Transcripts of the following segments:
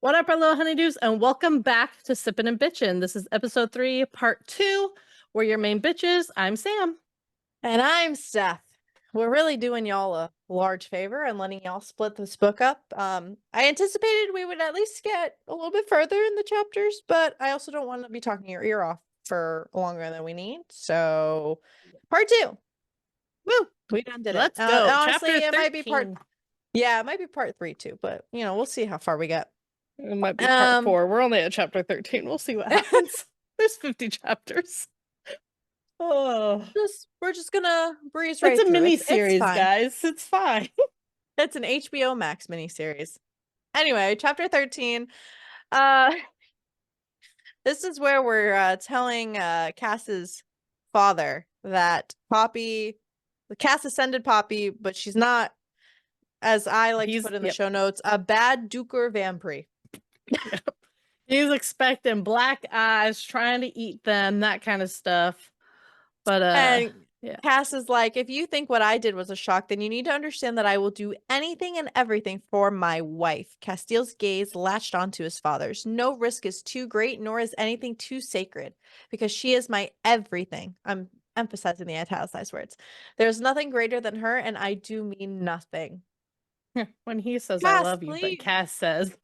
What up, our little honeydews, and welcome back to Sippin N Bitchin. This is episode 3, part 2. We're your main bitches. I'm Sam. And I'm Steph. We're really doing y'all a large favor and letting y'all split this book up. I anticipated we would at least get a little bit further in the chapters, but I also don't want to be talking your ear off for longer than we need. So, part 2. Woo! We done did it. Let's go. Honestly, Chapter it might be 13. yeah, it might be part 3 too, but we'll see how far we get. It might be part 4. We're only at chapter 13. We'll see what happens. There's 50 chapters. Oh, we're just gonna breeze right it's a through. mini It's series, fine. guys. It's fine. It's an HBO Max miniseries. Anyway, chapter 13. Uh This is where we're telling Cass's father that Cass ascended Poppy, but she's not, as I like to put in the show notes, a bad duker vampire. Yep. He's expecting black eyes, trying to eat them, that kind of stuff. But and yeah. Cass is like, if you think what I did was a shock, then you need to understand that I will do anything and everything for my wife. Castiel's gaze latched onto his father's. No risk is too great, nor is anything too sacred, because she is my everything. I'm emphasizing the italicized words. There's nothing greater than her, and I do mean nothing. When he says Cass, I love you, please. but Cass says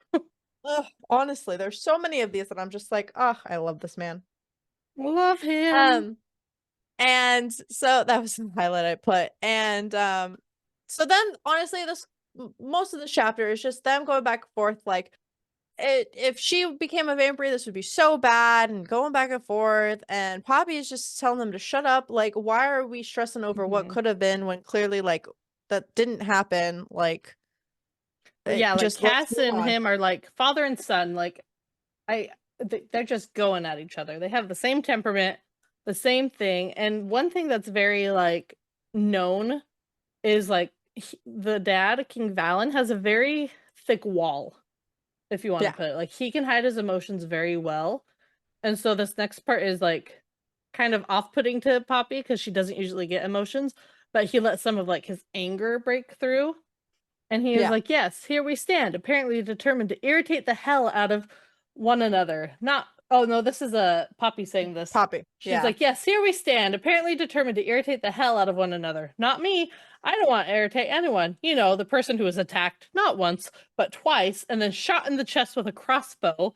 Ugh, honestly, there's so many of these that I'm just like, oh, I love this man. love him. And so that was the highlight I put. And so then honestly, most of the chapter is just them going back and forth, like if she became a vampire, this would be so bad, and going back and forth. And Poppy is just telling them to shut up. Like, why are we stressing over what could have been when clearly like that didn't happen? Like, Yeah, like Cass and on. him are like father and son. Like they're just going at each other. They have the same temperament, the same thing. And one thing that's very like known is like the dad, King Valen, has a very thick wall, if you want to put it. Like he can hide his emotions very well. And so this next part is like kind of off-putting to Poppy because she doesn't usually get emotions, but he lets some of like his anger break through. And he is like, yes, here we stand, apparently determined to irritate the hell out of one another. Not, oh no, this is a Poppy saying this. Poppy. She's like, yes, here we stand, apparently determined to irritate the hell out of one another. Not me. I don't want to irritate anyone. You know, the person who was attacked not once, but twice, and then shot in the chest with a crossbow.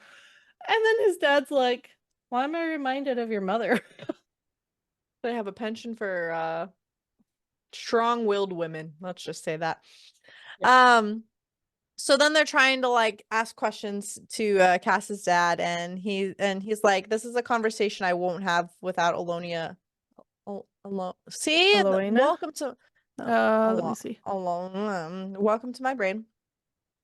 And then his dad's like, why am I reminded of your mother? They have a penchant for strong-willed women. Let's just say that. Yeah. So then they're trying to like ask questions to Cass's dad, and he's like, this is a conversation I won't have without Alonia. See, welcome to let me see. Welcome to my brain.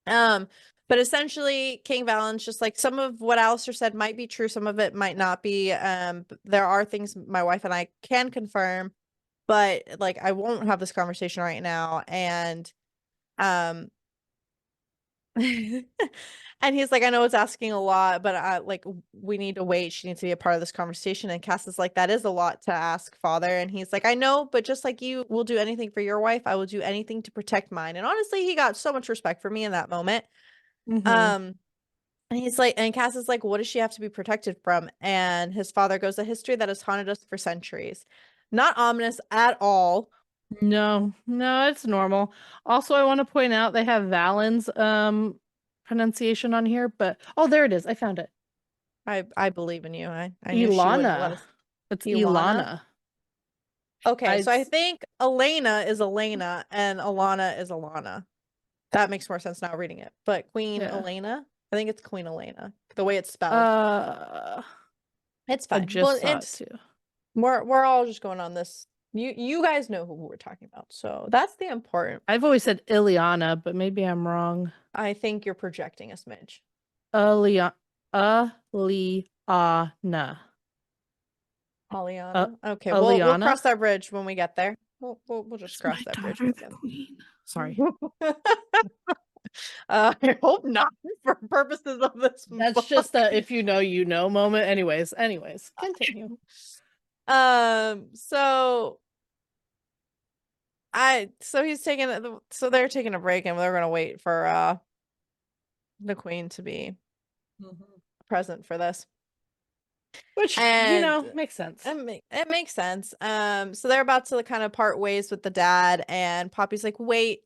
But essentially King Valen's just like, some of what Alistair said might be true, some of it might not be. There are things my wife and I can confirm, but like I won't have this conversation right now. And and he's like, I know it's asking a lot, but like we need to wait. She needs to be a part of this conversation. And Cass is like, that is a lot to ask, father. And he's like, I know, but just like you will do anything for your wife, I will do anything to protect mine. And honestly, he got so much respect for me in that moment. And he's like, and Cass is like, what does she have to be protected from? And his father goes, a history that has haunted us for centuries. Not ominous at all. No, it's normal. Also, I want to point out they have Valen's pronunciation on here, but oh, there it is. I found it. I believe in you. I knew she wouldn't let us. It's Ilana. Okay, so I think Elena is Elena and Alana is Alana. That makes more sense now reading it. But Queen Elena, I think it's Queen Elena. The way it's spelled. It's fine. I just saw it too. We're all just going on this. You guys know who we're talking about, so that's the important. I've always said Ileana, but maybe I'm wrong. I think you're projecting a smidge. Aliana. Okay, we'll cross that bridge when we get there. We'll just cross that bridge. Queen. Sorry. I hope not for purposes of this. That's book. Just a if you know you know moment. Anyways, continue. So they're taking a break, and they're gonna wait for the queen to be present for this. Which, And makes sense. it makes sense. So they're about to kind of part ways with the dad, and Poppy's like, wait,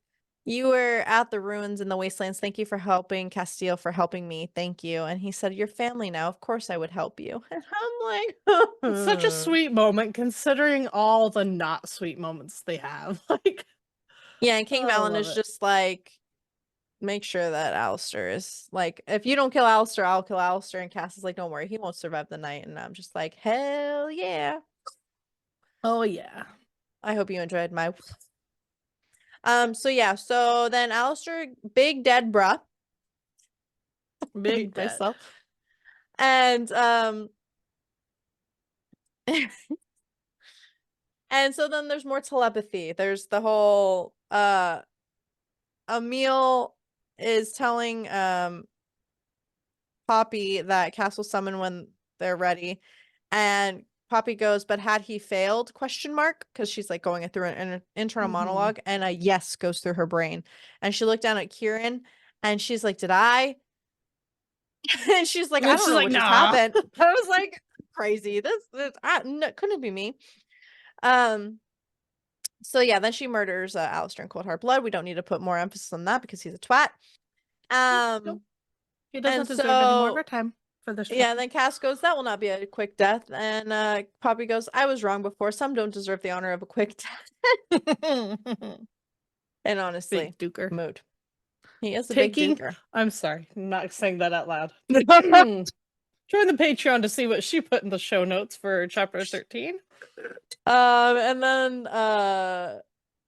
you were at the ruins in the wastelands. Thank you for helping Castile, for helping me. Thank you. And he said, you're family now. Of course I would help you. And I'm like, It's such a sweet moment considering all the not sweet moments they have. Like, yeah, and King I Valen love is it. just like, make sure that Alistair is like, if you don't kill Alistair, I'll kill Alistair. And Cass is like, don't worry, he won't survive the night. And I'm just like, hell yeah. Oh yeah. I hope you enjoyed my so yeah, so then Alistair, big dead bruh. I Big hate dead. myself. And and so then there's more telepathy. There's the whole Emil is telling Poppy that Cass will summon when they're ready. And Poppy goes, but had he failed? Question mark, because she's like going through an internal monologue, and a yes goes through her brain. And she looked down at Kieran and she's like, did I? And she's like, And I then don't she's know like, what just nah. happened. I was like, crazy. This no, couldn't be me. So yeah, then she murders Alistair in cold hard blood. We don't need to put more emphasis on that because he's a twat. Nope. He And doesn't deserve any more of so our time for this show. yeah, and then Cass goes, that will not be a quick death. And Poppy goes, I was wrong before. Some don't deserve the honor of a quick death. And honestly, Big duker. mood. He is a big Taking, duker. I'm sorry, I'm not saying that out loud. Join the Patreon to see what she put in the show notes for chapter 13. And then a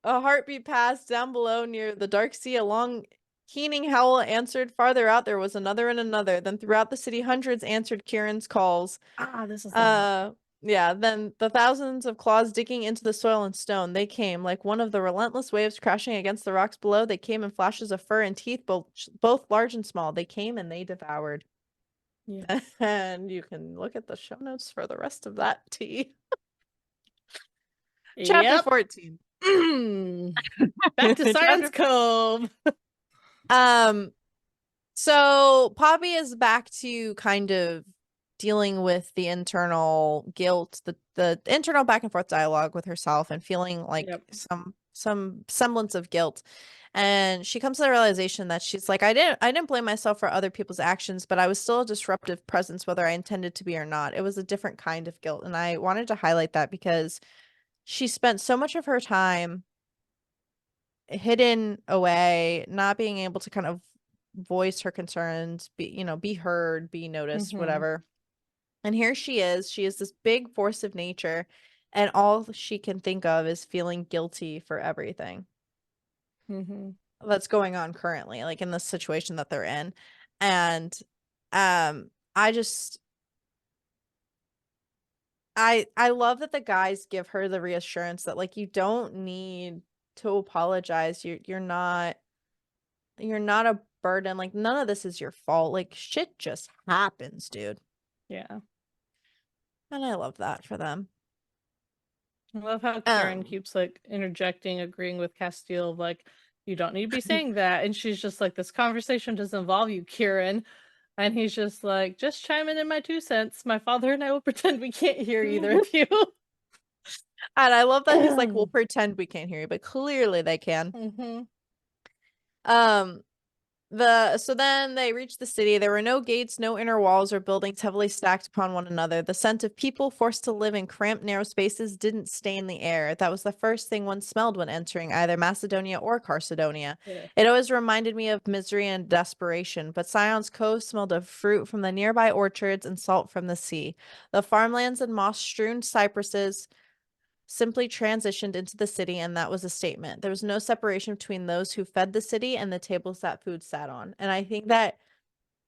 heartbeat passed down below near the dark sea. A long keening howl answered. Farther out there was another and another. Then throughout the city, hundreds answered Kieran's calls. This is the Yeah, then the thousands of claws digging into the soil and stone. They came like one of the relentless waves crashing against the rocks below. They came in flashes of fur and teeth, both large and small. They came and they devoured. yeah. And you can look at the show notes for the rest of that tea. Chapter Yep. 14. Back to Siren's Cove. So Poppy is back to kind of dealing with the internal guilt, the internal back and forth dialogue with herself, and feeling like some semblance of guilt. And she comes to the realization that she's like, I didn't blame myself for other people's actions, but I was still a disruptive presence, whether I intended to be or not. It was a different kind of guilt. And I wanted to highlight that because she spent so much of her time hidden away, not being able to kind of voice her concerns, be heard, be noticed, whatever. And here she is this big force of nature, and all she can think of is feeling guilty for everything that's going on currently, like in the situation that they're in. And I just I love that the guys give her the reassurance that like you don't need to apologize. You're not a burden. Like none of this is your fault. Like shit just happens, dude. Yeah. And I love that for them. I love how Kieran keeps like interjecting, agreeing with Castile, like, you don't need to be saying that. And she's just like, this conversation doesn't involve you, Kieran. And he's just like, just chiming in my 2 cents. My father and I will pretend we can't hear either of you. And I love that he's like, we'll pretend we can't hear you, but clearly they can. So then they reached the city. There were no gates, no inner walls or buildings heavily stacked upon one another. The scent of people forced to live in cramped, narrow spaces didn't stain the air. That was the first thing one smelled when entering either Macedonia or Carcedonia. Yeah. It always reminded me of misery and desperation, but Sion's Cove smelled of fruit from the nearby orchards and salt from the sea. The farmlands and moss-strewn cypresses simply transitioned into the city, and that was a statement. There was no separation between those who fed the city and the tables that food sat on. And I think that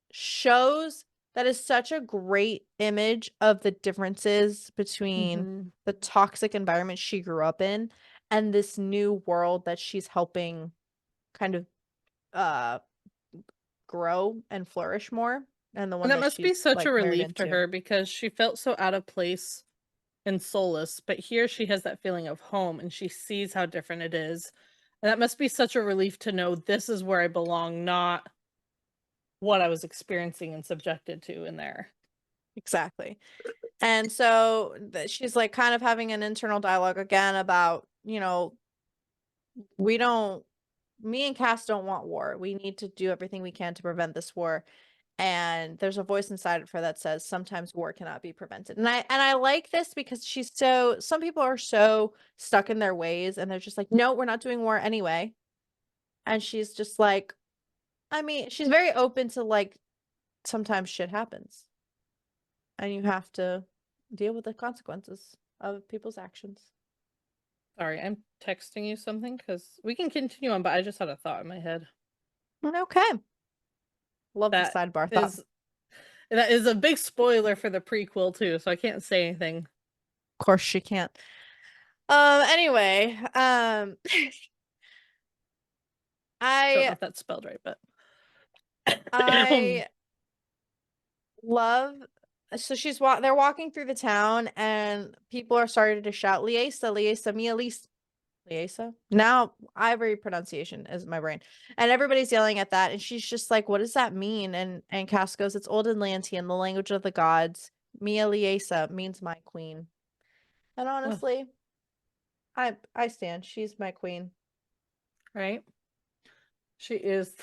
shows that is such a great image of the differences between the toxic environment she grew up in and this new world that she's helping kind of grow and flourish more, and the one that that must be she's such like a married relief to into. her because she felt so out of place in Solus, but here she has that feeling of home and she sees how different it is. And that must be such a relief to know this is where I belong, not what I was experiencing and subjected to in there. Exactly. And so she's like kind of having an internal dialogue again about, you know, me and Cass don't want war. We need to do everything we can to prevent this war. And there's a voice inside of her that says sometimes war cannot be prevented. And I like this because some people are so stuck in their ways and they're just like, no, we're not doing war anyway. And she's just like, I mean, she's very open to like sometimes shit happens. And you have to deal with the consequences of people's actions. Sorry, I'm texting you something because we can continue on, but I just had a thought in my head. Okay. Love the That sidebar thought. is that is a big spoiler for the prequel too, so I can't say anything. Of course she can't. Anyway, Don't know I if that's spelled right, but I love so they're walking through the town and people are starting to shout Liesa, Liesa, Mia Liesa. Now Ivory pronunciation is my brain. And everybody's yelling at that and she's just like, what does that mean? And Cass goes, it's old Atlantean, the language of the gods. Mia Liesa means my queen. And honestly, I stand. She's my queen. right? She is.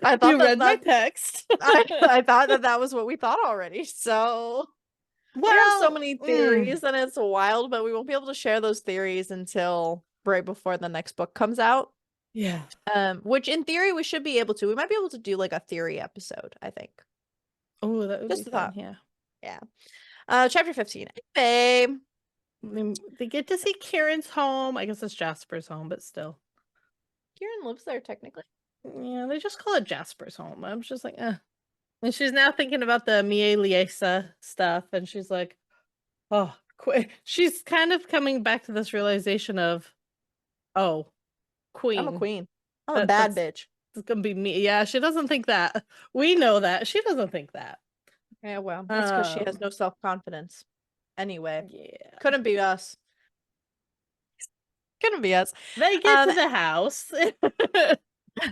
I thought You read my text. I thought that was what we thought already. So we have so many theories and it's wild, but we won't be able to share those theories until right before the next book comes out. Yeah. Which in theory we should be able to. We might be able to do like a theory episode, I think. Oh, that would Just be a fun. thought. Yeah. Yeah. Chapter 15. Hey, babe. They get to see Kieran's home. I guess it's Jasper's home, but still. Kieran lives there technically. Yeah, they just call it Jasper's home. I'm just like, eh. And she's now thinking about the Mie Liesa stuff, and she's like, oh, she's kind of coming back to this realization of, oh, queen. I'm a queen. I'm a bad bitch. It's gonna be me. Yeah, she doesn't think that. We know that. She doesn't think that. Yeah, well, that's because she has no self-confidence. Anyway, yeah. couldn't be us. Couldn't be us. They get to the house.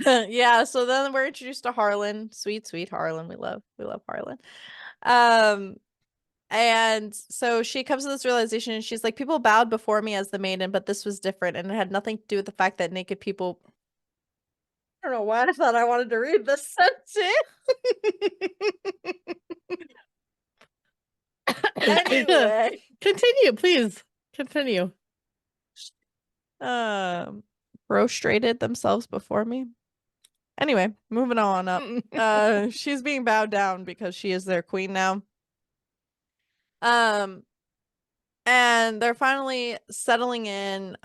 Yeah, so then we're introduced to Harlan. Sweet Harlan. We love Harlan. And so she comes to this realization and she's like, people bowed before me as the maiden, but this was different. And it had nothing to do with the fact that naked people. I don't know why I thought I wanted to read this sentence. Anyway. Continue, please. Continue. Prostrated themselves before me. Anyway, moving on up. She's being bowed down because she is their queen now. And they're finally settling in.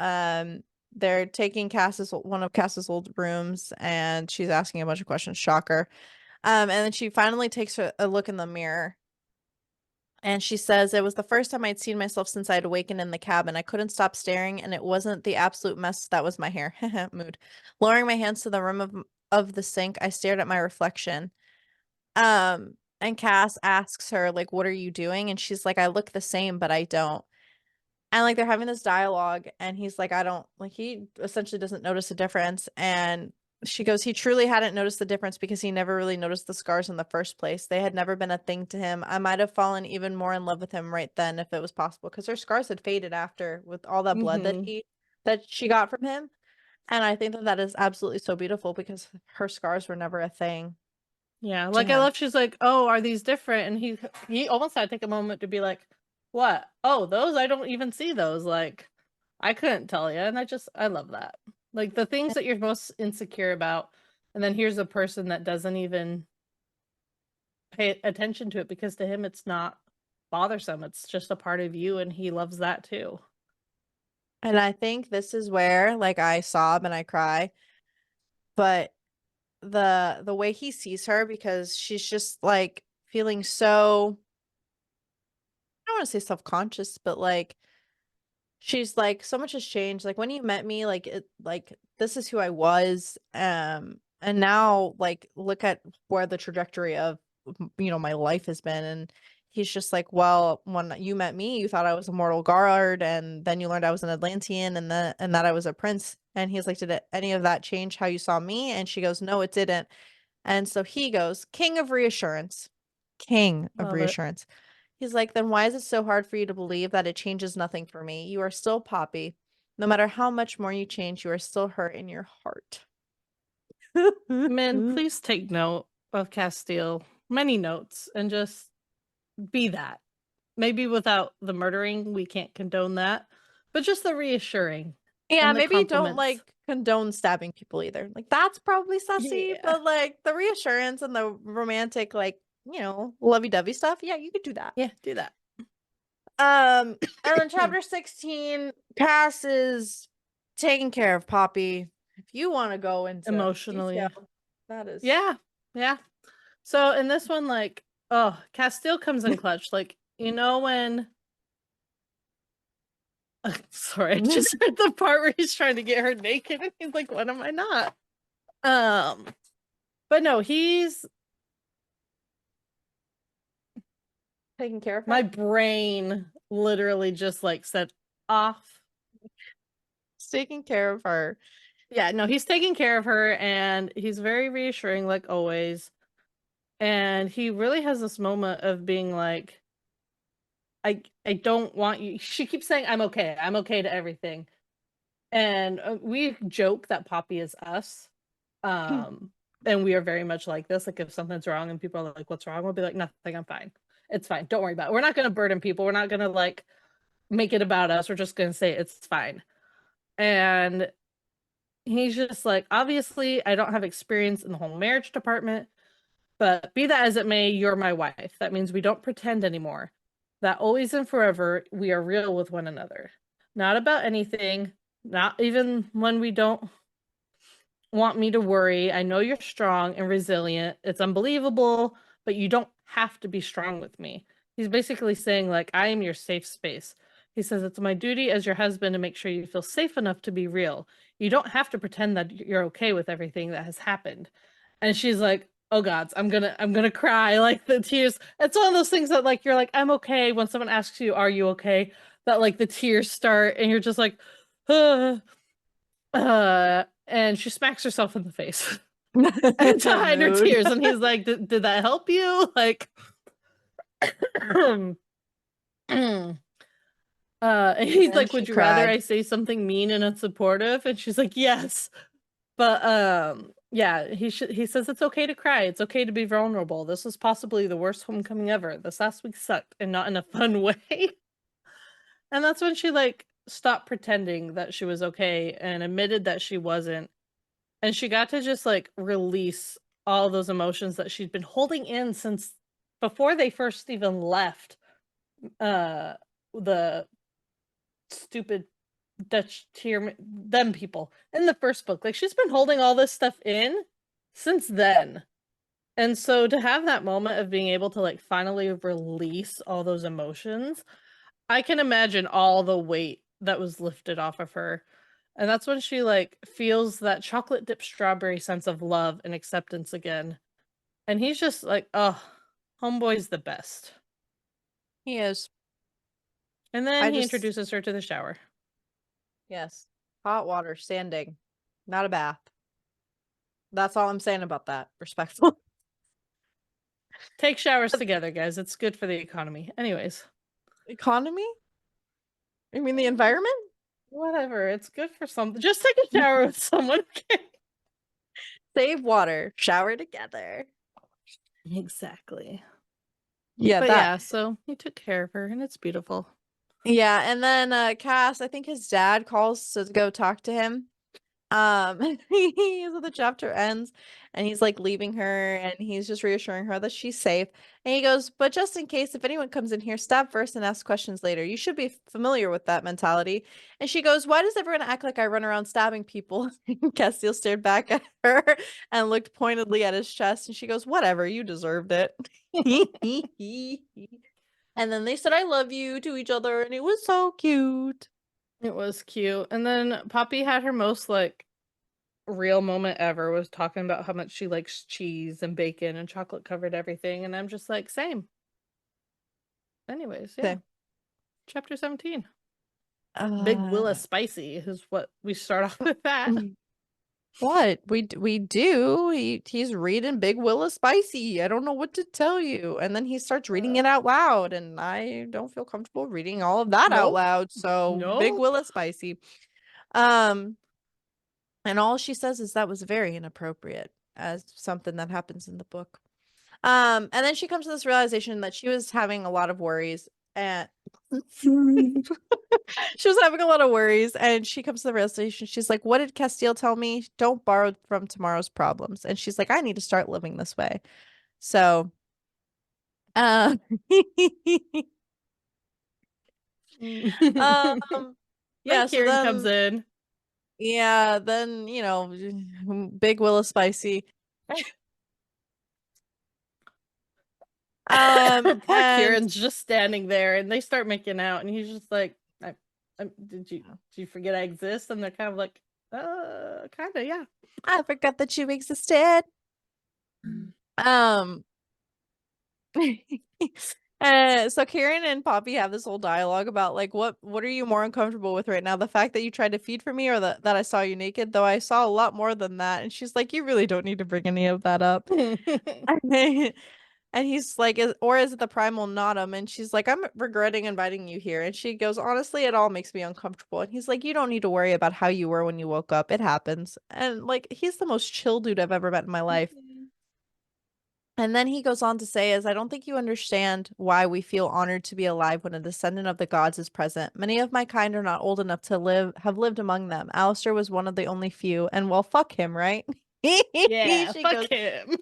They're taking one of Cass's old rooms, and she's asking a bunch of questions. Shocker. And then she finally takes a look in the mirror. And she says, it was the first time I'd seen myself since I'd awakened in the cabin. I couldn't stop staring, and it wasn't the absolute mess that was my hair. Mood. Lowering my hands to the rim of the sink, I stared at my reflection. And Cass asks her, like, what are you doing? And she's like, I look the same, but I don't. And like they're having this dialogue, and he's like, I don't like, he essentially doesn't notice a difference. And she goes, he truly hadn't noticed the difference because he never really noticed the scars in the first place. They had never been a thing to him. I might have fallen even more in love with him right then if it was possible, because her scars had faded after with all that blood that she got from him. And I think that is absolutely so beautiful because her scars were never a thing. Yeah, like I love, she's like, oh, are these different? And he almost had to take a moment to be like, what? Oh, those, I don't even see those. Like, I couldn't tell you. And I love that. Like the things that you're most insecure about, and then here's a person that doesn't even pay attention to it because to him it's not bothersome. It's just a part of you, and he loves that too. And I think this is where like I sob and I cry. But the way he sees her, because she's just like feeling so, I don't want to say self-conscious, but like she's like, so much has changed. Like when you met me, like this is who I was. And now like look at where the trajectory of my life has been. And he's just like, well, when you met me, you thought I was a mortal guard, and then you learned I was an Atlantean, and that I was a prince. And he's like, did any of that change how you saw me? And she goes, no, it didn't. And so he goes, king of reassurance. King of Love it. reassurance. He's like, then why is it so hard for you to believe that it changes nothing for me? You are still Poppy. No matter how much more you change, you are still her in your heart. Man, please take note of Castile. Many notes, and just be that. Maybe without the murdering, we can't condone that, but just the reassuring Yeah, and the maybe don't compliments. like condone stabbing people either. Like that's probably sussy, Yeah. but like the reassurance and the romantic, like, you know, lovey-dovey stuff, yeah, you could do that. Yeah, do that. And then chapter 16, Cass is taking care of Poppy. If you want to go into Emotionally. detail, that is Yeah. Yeah. So in this one, like, oh, Castile comes in clutch. Like, you know when sorry, I just heard the part where he's trying to get her naked and he's like, when am I not? But no, he's taking care of her. my brain literally just like said off. He's taking care of her. Yeah, no, he's taking care of her and he's very reassuring, like always. And he really has this moment of being like, I don't want you. She keeps saying, I'm okay to everything. And we joke that Poppy is us. And we are very much like this. Like if something's wrong and people are like, what's wrong? We'll be like, nothing, I'm fine. It's fine. Don't worry about it. We're not going to burden people. We're not going to like make it about us. We're just going to say it's fine. And he's just like, obviously, I don't have experience in the whole marriage department, but be that as it may, you're my wife. That means we don't pretend anymore. That always and forever, we are real with one another. Not about anything, not even when we don't want me to worry. I know you're strong and resilient. It's unbelievable, but you don't have to be strong with me. He's basically saying, like, I am your safe space. He says, it's my duty as your husband to make sure you feel safe enough to be real. You don't have to pretend that you're okay with everything that has happened. And she's like, oh gods, I'm gonna cry. Like the tears. It's one of those things that like you're like, I'm okay. When someone asks you, are you okay? That like the tears start and you're just like, and she smacks herself in the face and to hide her Mood. tears. And he's like, did that help you? Like, and he's And like, she would you rather I cried. say something mean and unsupportive? And she's like, yes. But yeah, he says it's okay to cry. It's okay to be vulnerable. This was possibly the worst homecoming ever. This last week sucked and not in a fun way. And that's when she like stopped pretending that she was okay and admitted that she wasn't. And she got to just like release all those emotions that she'd been holding in since before they first even left the stupid Dutch tier them people in the first book. Like she's been holding all this stuff in since then. And so to have that moment of being able to like finally release all those emotions, I can imagine all the weight that was lifted off of her. And that's when she like feels that chocolate dipped strawberry sense of love and acceptance again. And he's just like, oh, homeboy's the best. He is. And then I he just, introduces her to the shower. yes. Hot water, standing. Not a bath. That's all I'm saying about that. Respectful. Take showers together, guys. It's good for the economy. Anyways. Economy? You mean the environment? Whatever. It's good for something. Just take a shower with someone. Okay? Save water. Shower together. Exactly. Yeah, But that. yeah, so he took care of her and it's beautiful. Yeah, and then Cass, I think his dad calls to go talk to him. The chapter ends and he's like leaving her and he's just reassuring her that she's safe. And he goes, but just in case if anyone comes in here, stab first and ask questions later. You should be familiar with that mentality. And she goes, why does everyone act like I run around stabbing people? Castile stared back at her and looked pointedly at his chest. And she goes, whatever, you deserved it. And then they said, I love you to each other. And it was so cute. It was cute. And then Poppy had her most like real moment ever, was talking about how much she likes cheese and bacon and chocolate covered everything. And I'm just like, same. Anyways, yeah. Okay. Chapter 17. Big Uh, Willa Spicy is what we start off with that. what? We do. He's reading Big Willa Spicy. I don't know what to tell you. And then he starts reading it out loud, and I don't feel comfortable reading all of that out Nope. loud. So Big Nope. Willa Spicy. Um, and all she says is that was very inappropriate, as something that happens in the book. And then she comes to this realization that she was having a lot of worries, and she was having a lot of worries, and she comes to the realization. She's like, "What did Castile tell me? Don't borrow from tomorrow's problems." And she's like, "I need to start living this way." So, um, um, Then yeah. So Kieran comes then, in. yeah, then Big Willa Spicy. Poor And Kieran's just standing there, and they start making out, and he's just like, did you forget I exist?" And they're kind of like, kind of, yeah. I forgot that you existed. Um, so Karen and Poppy have this whole dialogue about like what are you more uncomfortable with right now? The fact that you tried to feed for me or that I saw you naked, though I saw a lot more than that. And she's like, you really don't need to bring any of that up. And he's like, or is it the primal Nodum? And she's like, I'm regretting inviting you here. And she goes, honestly, it all makes me uncomfortable. And he's like, you don't need to worry about how you were when you woke up. It happens. And like, he's the most chill dude I've ever met in my life. And then he goes on to say, as I don't think you understand why we feel honored to be alive when a descendant of the gods is present. Many of my kind are not old enough to have lived among them. Alistair was one of the only few, and well, fuck him, right? Yeah, She fuck goes, him.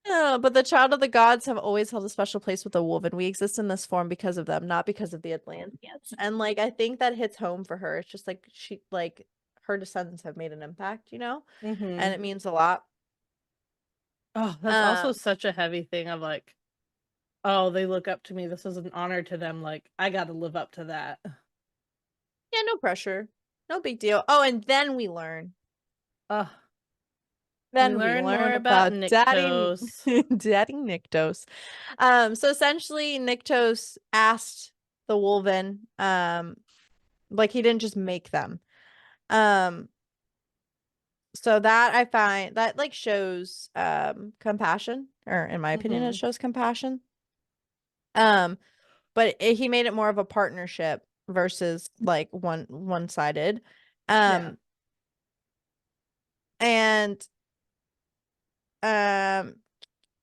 "Oh, but the child of the gods have always held a special place with the wolf, and we exist in this form because of them, not because of the Atlanteans." And like, I think that hits home for her. It's just like her descendants have made an impact, and it means a lot. Oh, that's also Um, such a heavy thing of like, oh, they look up to me. This is an honor to them. Like, I got to live up to that. yeah, no pressure. No big deal. Oh, and then we learn. Oh, we Then we learn more learn about about Daddy Nyctos. Daddy Nyctos. So essentially Nyctos asked the Wolven, like he didn't just make them. Um, so that I find that like shows compassion, or in my opinion, it shows compassion. Um, but he made it more of a partnership versus like one-sided. Yeah. Um, and um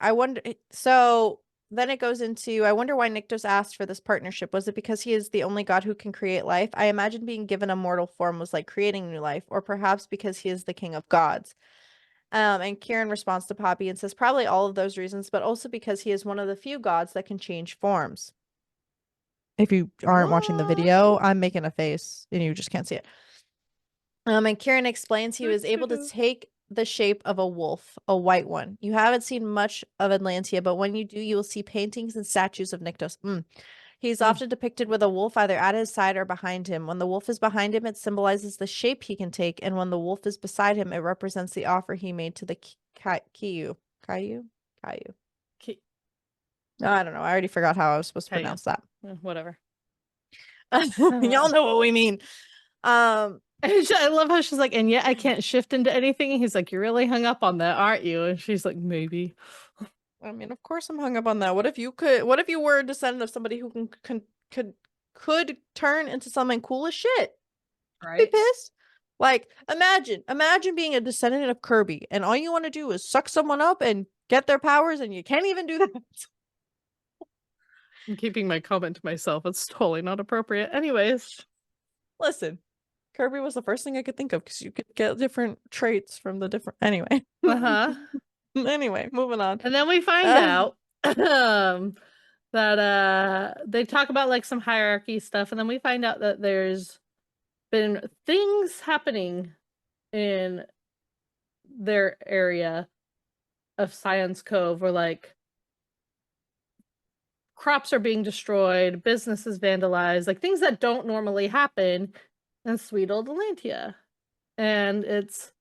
I wonder, so then it goes into, I wonder why Nyctos asked for this partnership. Was it because he is the only god who can create life? I imagine being given a mortal form was like creating new life, or perhaps because he is the king of gods. And Kieran responds to Poppy and says probably all of those reasons, but also because he is one of the few gods that can change forms. If you aren't watching the What? video, I'm making a face and you just can't see it. And Kieran explains he was able to take the shape of a wolf, a white one. You haven't seen much of Atlantia, but when you do, you will see paintings and statues of Nyctos. He's often depicted with a wolf either at his side or behind him. When the wolf is behind him, it symbolizes the shape he can take, and when the wolf is beside him, it represents the offer he made to the Kiyu. Caillou? Caillou. Ki- No, I don't know. I already forgot how I was supposed to pronounce that. Whatever. Y'all know what we mean. I love how she's like, and yet I can't shift into anything. And he's like, you're really hung up on that, aren't you? And she's like, maybe. I mean, of course I'm hung up on that. What if you were a descendant of somebody who could turn into something cool as shit? I'd be Right? pissed. Like, imagine being a descendant of Kirby and all you want to do is suck someone up and get their powers and you can't even do that. I'm keeping my comment to myself. It's totally not appropriate. Anyways. Listen, Kirby was the first thing I could think of because you could get different traits from the different. Anyway. Uh-huh. Anyway, moving on. And then we find out that they talk about like some hierarchy stuff, and then we find out that there's been things happening in their area of Science Cove where like crops are being destroyed, businesses vandalized, like things that don't normally happen in sweet old Atlantia. And it's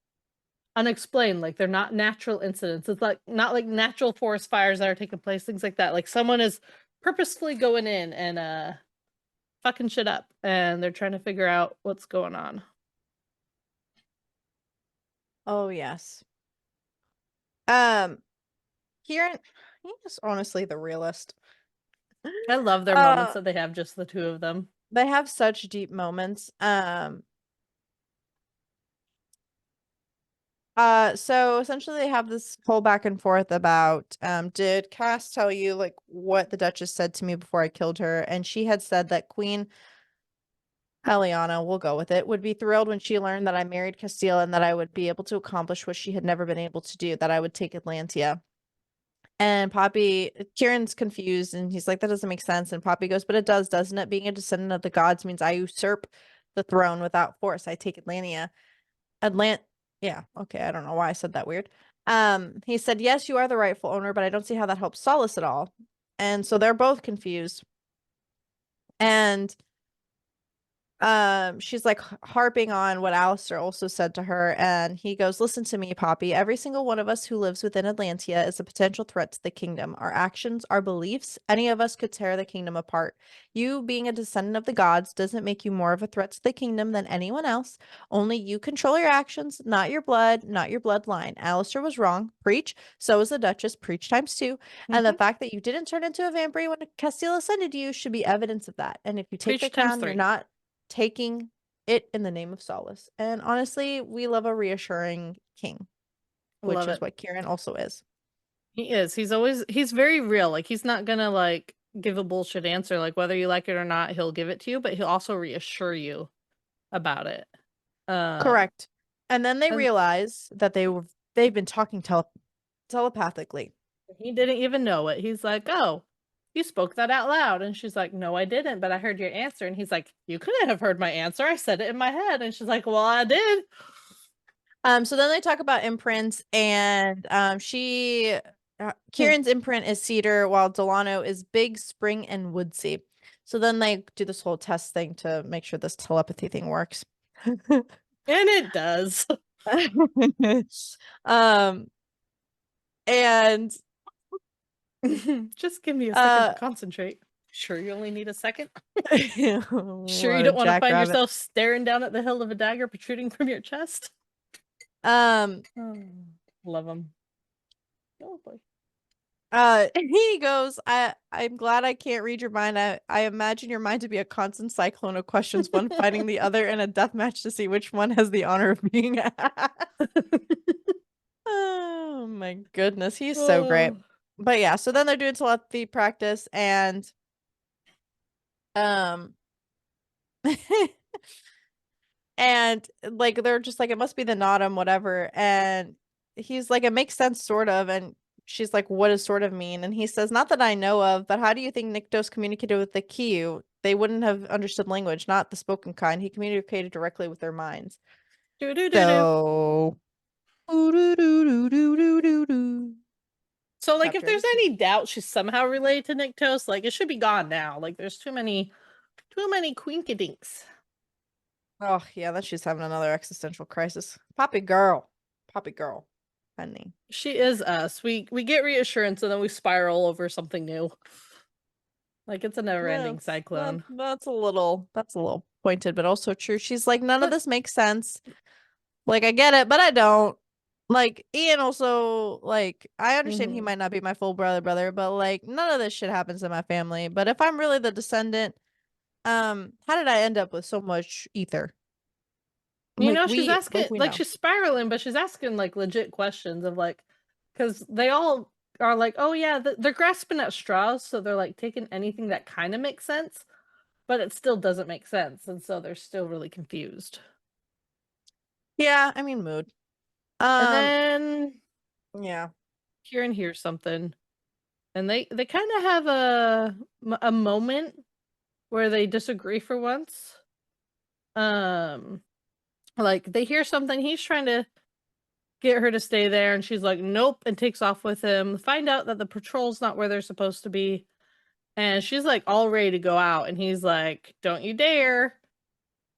unexplained, like they're not natural incidents. It's like not like natural forest fires that are taking place, things like that. Like someone is purposefully going in and fucking shit up, and they're trying to figure out what's going on. Oh yes. Kieran, he is honestly the realest. I love their moments that they have, just the two of them. They have such deep moments. So essentially they have this whole back and forth about, did Cass tell you like what the Duchess said to me before I killed her? And she had said that Queen Eliana, we'll go with it, would be thrilled when she learned that I married Castile and that I would be able to accomplish what she had never been able to do, that I would take Atlantia. And Kieran's confused and he's like, that doesn't make sense. And Poppy goes, but it does, doesn't it? Being a descendant of the gods means I usurp the throne without force. I take Atlantia. Yeah, okay, I don't know why I said that weird. He said, yes, you are the rightful owner, but I don't see how that helps Solace at all. And so they're both confused. And she's like harping on what Alistair also said to her, and he goes, listen to me, Poppy. Every single one of us who lives within Atlantia is a potential threat to the kingdom. Our actions, our beliefs, any of us could tear the kingdom apart. You being a descendant of the gods doesn't make you more of a threat to the kingdom than anyone else. Only you control your actions, not your blood, not your bloodline. Alistair was wrong. Preach. So is the Duchess. Preach times two. And the fact that you didn't turn into a vampire when Castile ascended you should be evidence of that. And if you take Preach the times crown, you're 3. not taking it in the name of Solace. And honestly, we love a reassuring king, which Love is it. what Kieran also is. He is. He's very real. Like, he's not gonna like give a bullshit answer. Like, whether you like it or not, he'll give it to you, but he'll also reassure you about it. Correct. And then they And realize that they've been talking telepathically. he didn't even know it. He's like, "Oh, you spoke that out loud." And she's like, "No, I didn't, but I heard your answer." And he's like, "You couldn't have heard my answer. I said it in my head." And she's like, "Well, I did." So then they talk about imprints, and Kieran's imprint is cedar, while Delano is big, spring, and woodsy. So then they do this whole test thing to make sure this telepathy thing works. And it does. um and Just give me a second to concentrate. Sure, you only need a second? Sure, you what a don't want to find jackrabbit. yourself staring down at the hill of a dagger protruding from your chest? Um Love him. Oh boy. he goes, I'm glad I can't read your mind. I imagine your mind to be a constant cyclone of questions, one fighting the other in a death match to see which one has the honor of being asked. Oh my goodness, he's so great. But yeah, so then they're doing telepathy practice, and and like they're just like, it must be the Nodum, whatever. And he's like, it makes sense, sort of. And she's like, what does sort of mean? And he says, not that I know of, but how do you think Nyktos communicated with the Kiyu? They wouldn't have understood language, not the spoken kind. He communicated directly with their minds. Do do do do. So So, like, if chapter there's 18. any doubt she's somehow related to Nyktos, like, it should be gone now. Like, there's too many quinkadinks. Oh yeah, that she's having another existential crisis. Poppy girl, honey. She is us. We get reassurance and then we spiral over something new. Like, it's a never-ending cyclone. That's a little pointed, but also true. She's like, none of this makes sense. Like, I get it, but I don't. Like, Ian also, like, I understand he might not be my full brother, but like, none of this shit happens in my family. But if I'm really the descendant, how did I end up with so much ether? You Like, know, she's asking, we like, know. she's spiraling, but she's asking, like, legit questions of, like, because they all are like, oh, yeah, they're grasping at straws, so they're, like, taking anything that kind of makes sense, but it still doesn't make sense, and so they're still really confused. Yeah, I mean, mood. And then Yeah. Kieran hears something, and they kind of have a moment where they disagree for once. Like, they hear something, he's trying to get her to stay there, and she's like, nope, and takes off with him. Find out that the patrol's not where they're supposed to be, and she's like all ready to go out, and he's like, don't you dare.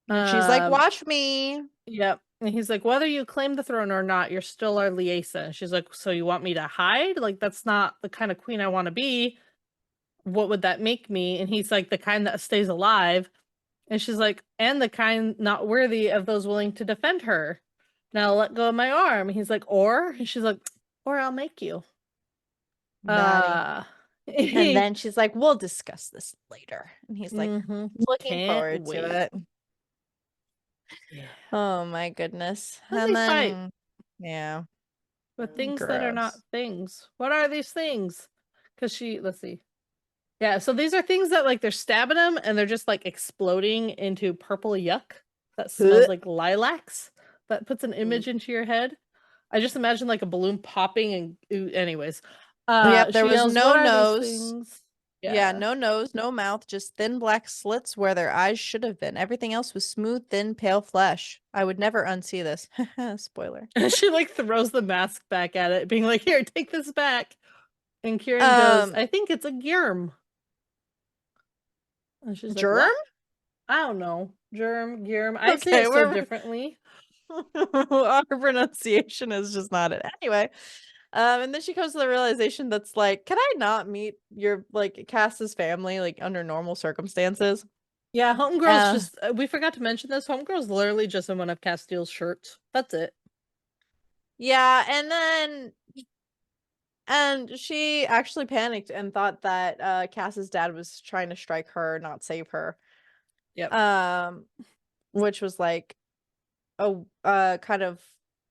And she's like, watch me. Yep. And he's like, whether you claim the throne or not, you're still our liaison. And she's like, so you want me to hide? Like, that's not the kind of queen I want to be. what would that make me? And he's like, the kind that stays alive. And she's like, and the kind not worthy of those willing to defend her. Now let go of my arm. And he's like, or? And she's like, or I'll make you. Naughty. Uh And then she's like, we'll discuss this later. And he's like, looking Can't forward wait. to it. Yeah. Oh my goodness. Then And they fight then, yeah. with things that are not Gross. things. What are these things? Because let's see. Yeah, so these are things that like they're stabbing them and they're just like exploding into purple yuck that smells like lilacs. That puts an image into your head. I just imagine like a balloon popping and anyways. Yep, there She was yells, no "What are these nose. things?" Yeah, Yeah. no nose, no mouth, just thin black slits where their eyes should have been. Everything else was smooth, thin, pale flesh. I would never unsee this. Spoiler. And she like throws the mask back at it, being like, "Here, take this back." And Kieran goes, Um, "I think it's a germ." And she's like, germ? "What?" I don't know. Germ, germ. I say Okay, it so differently. our pronunciation is just not it. Anyway, and then she comes to the realization that's like, can I not meet your like Cass's family like under normal circumstances? Yeah, Homegirl's Uh, just we forgot to mention this. Homegirl's literally just in one of Castiel's shirts. That's it. yeah, and she actually panicked and thought that Cass's dad was trying to strike her, not save her. Yep. Which was like a kind of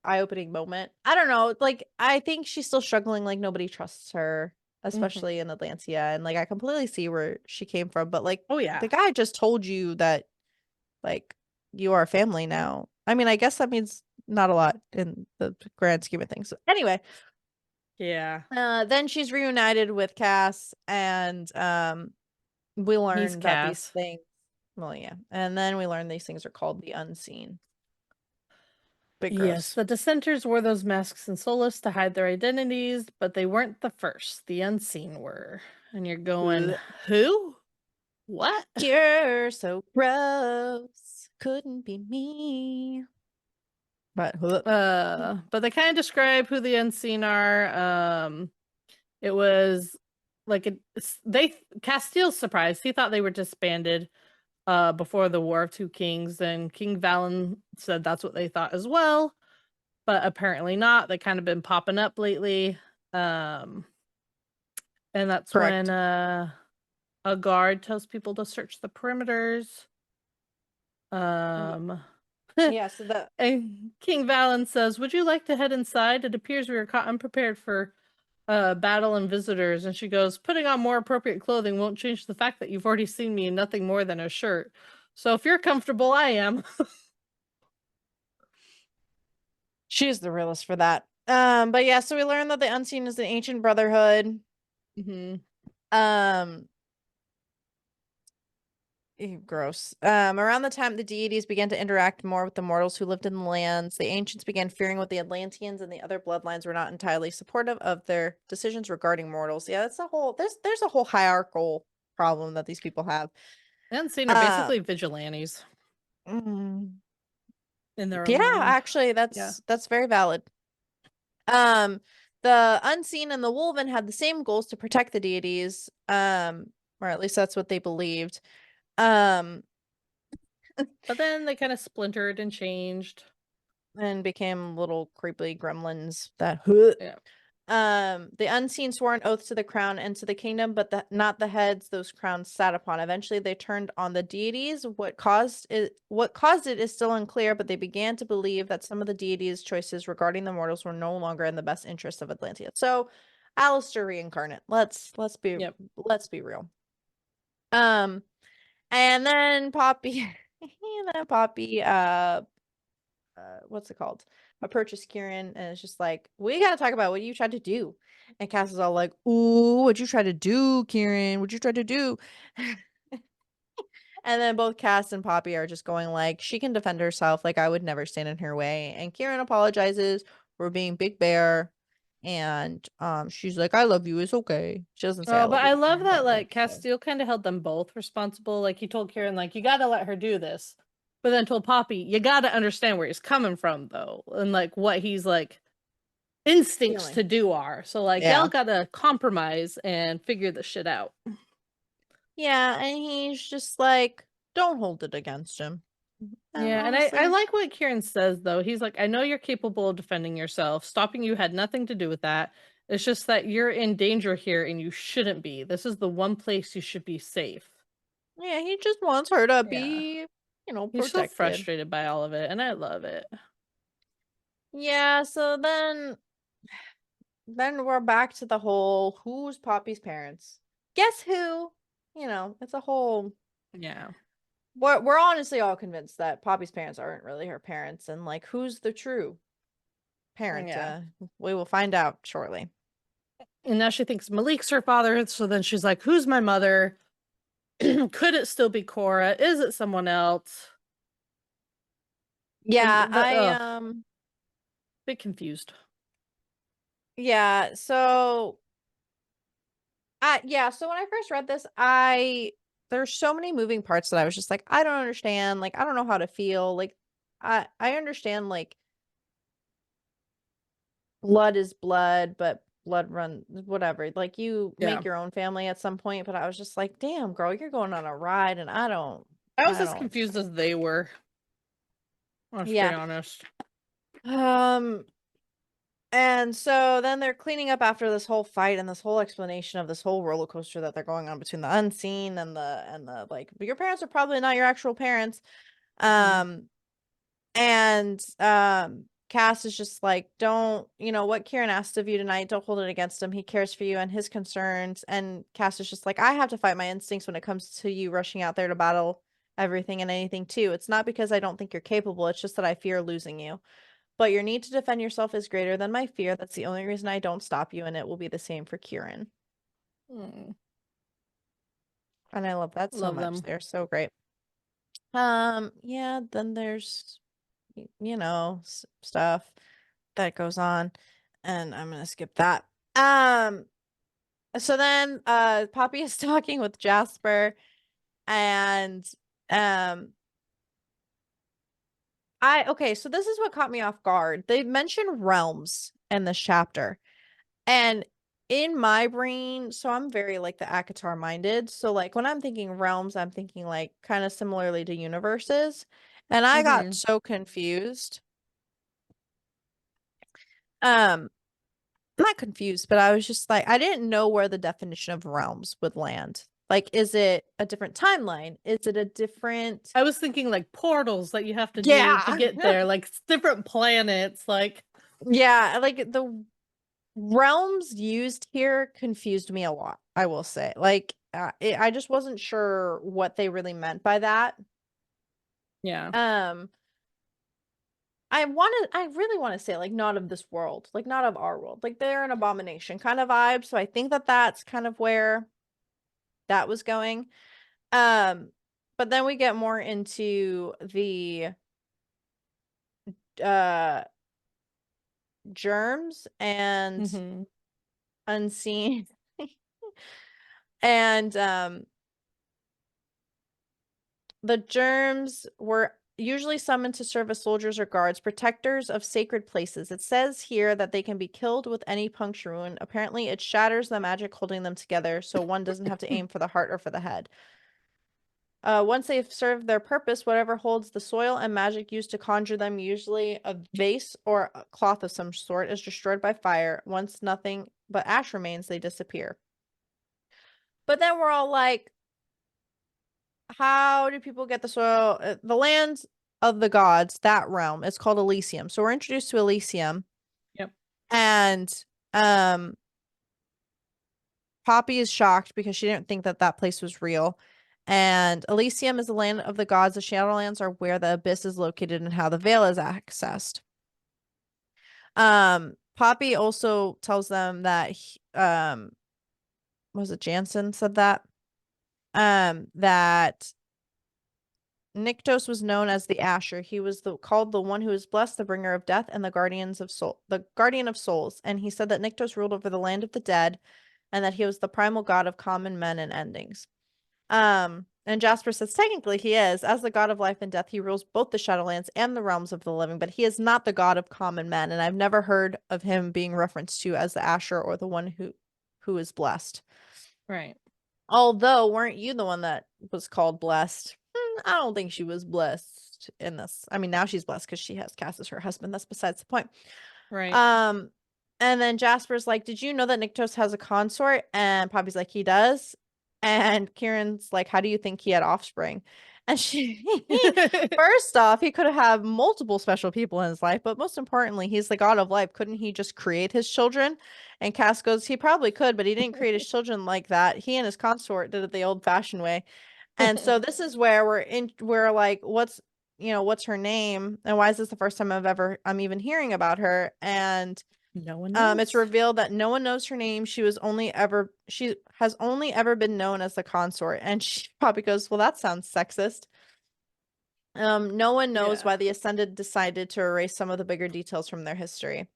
eye-opening moment. I don't know, like I think she's still struggling, like nobody trusts her, especially in Atlantia, and like I completely see where she came from, but like Oh yeah. the guy just told you that like you are a family now. I mean, I guess that means not a lot in the grand scheme of things. So anyway, Yeah. then she's reunited with Cass, and we He's learn that these Cass. things, well, yeah, and then we learn these things are called the unseen. Bit Yes, gross. the dissenters wore those masks in Solus to hide their identities, but they weren't the first. The unseen were. And you're going, Ugh. who? What? You're so gross. Couldn't be me. But But they kind of describe who the unseen are. It was like Castiel's surprised. He thought they were disbanded before the War of Two Kings, and King Valen said that's what they thought as well, but apparently not. They kind of been popping up lately. And that's when correct. a guard tells people to search the perimeters. Ye- Um Yeah, so the and King Valen says, "Would you like to head inside? It appears we are caught unprepared for battle and visitors." And she goes, "Putting on more appropriate clothing won't change the fact that you've already seen me in nothing more than a shirt. So if you're comfortable, I am." she's the realist for that. But yeah, so we learned that the unseen is an ancient brotherhood. Um Gross. Around the time the deities began to interact more with the mortals who lived in the lands, the ancients began fearing what the Atlanteans and the other bloodlines were not entirely supportive of their decisions regarding mortals. Yeah, that's a whole there's a whole hierarchical problem that these people have. The Unseen are Uh, basically vigilantes mm, in their yeah, own land. actually Yeah. that's very valid. Um, the unseen and the Wolven had the same goals to protect the deities, or at least that's what they believed. Um, But then they kind of splintered and changed. and became little creepy gremlins that Yeah. the unseen swore an oath to the crown and to the kingdom, but not the heads those crowns sat upon. Eventually they turned on the deities. What caused it is still unclear, but they began to believe that some of the deities' choices regarding the mortals were no longer in the best interest of Atlantia. So Alistair reincarnate. Let's Yep. be real. Um and then Poppy and then Poppy what's it called? Approaches Kieran and it's just like, we gotta talk about what you tried to do. And Cass is all like, ooh, what'd you try to do, Kieran? What'd you try to do? And then both Cass and Poppy are just going like, she can defend herself. Like, I would never stand in her way. And Kieran apologizes for being Big Bear. And she's like, I love you. It's okay. She doesn't say I Oh, but love I you to love Kieran, that but like like, yeah. Castile kind of held them both responsible. Like he told Kieran, like, you gotta let her do this. But then told Poppy, you gotta understand where he's coming from though. And like what he's like instincts Feeling. to do are. So like y'all Yeah. gotta compromise and figure this shit out. Yeah, and he's just like, don't hold it against him. And Yeah, and I honestly, like what Kieran says, though. He's like, "I know you're capable of defending yourself. Stopping you had nothing to do with that. It's just that you're in danger here and you shouldn't be. This is the one place you should be safe." yeah, he just wants her to Yeah. be, He's so protected. frustrated by all of it, and I love it. Yeah, so then we're back to the whole who's Poppy's parents? Guess who? It's a whole Yeah. we're honestly all convinced that Poppy's parents aren't really her parents, and like who's the true parent? Yeah. We will find out shortly. And now she thinks Malik's her father, so then she's like, "Who's my mother? Could it still be Cora? Is it someone else?" And Yeah, the I bit confused. yeah, so when I first read this, there's so many moving parts that I was just like, I don't understand, like I don't know how to feel. Like I understand like blood is blood, but blood run whatever. Like you Yeah. make your own family at some point, but I was just like, damn, girl, you're going on a ride and I was I as don't confused as they were. Let's be yeah. honest. Um and so then they're cleaning up after this whole fight and this whole explanation of this whole roller coaster that they're going on between the unseen and the like, your parents are probably not your actual parents. Mhm. Um And Cass is just like, don't, what Kieran asked of you tonight, don't hold it against him. He cares for you and his concerns. And Cass is just like, I have to fight my instincts when it comes to you rushing out there to battle everything and anything too. It's not because I don't think you're capable, it's just that I fear losing you. But your need to defend yourself is greater than my fear. That's the only reason I don't stop you, and it will be the same for Kieran. Mm, And I love that so love much. them. They're so great. Yeah, then there's stuff that goes on, and I'm gonna skip that. Um, so then Poppy is talking with Jasper, and um so this is what caught me off guard. They mention realms in this chapter. And in my brain, so I'm very like the Akatar minded. So like when I'm thinking realms, I'm thinking like kind of similarly to universes. And I got Mhm. so confused. Um Not confused, but I was just like, I didn't know where the definition of realms would land. Like, is it a different timeline? Is it a different I was thinking like portals that you have to do to Yeah. get there, like different planets, like Yeah, like the realms used here confused me a lot, I will say. Like, I just wasn't sure what they really meant by that. yeah. Um, I really want to say like not of this world, like not of our world. Like they're an abomination kind of vibe. So I think that that's kind of where that was going. Um, but then we get more into the uh germs and Mhm. unseen and the germs were usually summoned to serve as soldiers or guards, protectors of sacred places. It says here that they can be killed with any puncture wound. Apparently, it shatters the magic holding them together, so one doesn't have to aim for the heart or for the head. Once they've served their purpose, whatever holds the soil and magic used to conjure them, usually a vase or a cloth of some sort, is destroyed by fire. Once nothing but ash remains, they disappear. But then we're all like, how do people get the soil? The land of the gods, that realm, is called Elysium. So we're introduced to Elysium, Yep. and um, Poppy is shocked because she didn't think that that place was real. And Elysium is the land of the gods. The Shadowlands are where the abyss is located and how the veil is accessed. Poppy also tells them that was it Jansen said that? That Nyctos was known as the Asher. He was called the one who is blessed, the bringer of death, and the guardian of souls. And he said that Nyctos ruled over the land of the dead, and that he was the primal god of common men and endings. And Jasper says technically he is, as the god of life and death, he rules both the Shadowlands and the realms of the living, but he is not the god of common men, and I've never heard of him being referenced to as the Asher or the one who is blessed. Right. Although, weren't you the one that was called blessed? I don't think she was blessed in this. I mean, now she's blessed because she has Cass as her husband. That's besides the point. Right. Um, and then Jasper's like, "Did you know that Nyktos has a consort?" And Poppy's like, "He does." And Kieran's like, "How do you think he had offspring?" And she, first off, he could have multiple special people in his life, but most importantly, he's the god of life. Couldn't he just create his children? And Cass goes, "He probably could, but he didn't create his children like that. He and his consort did it the old-fashioned way." And so this is where we're like, what's her name? And why is this the first time I'm even hearing about her? And No one knows. it's revealed that no one knows her name. She has only ever been known as the consort. And she probably goes, "Well, that sounds sexist." No one knows Yeah. why the Ascended decided to erase some of the bigger details from their history.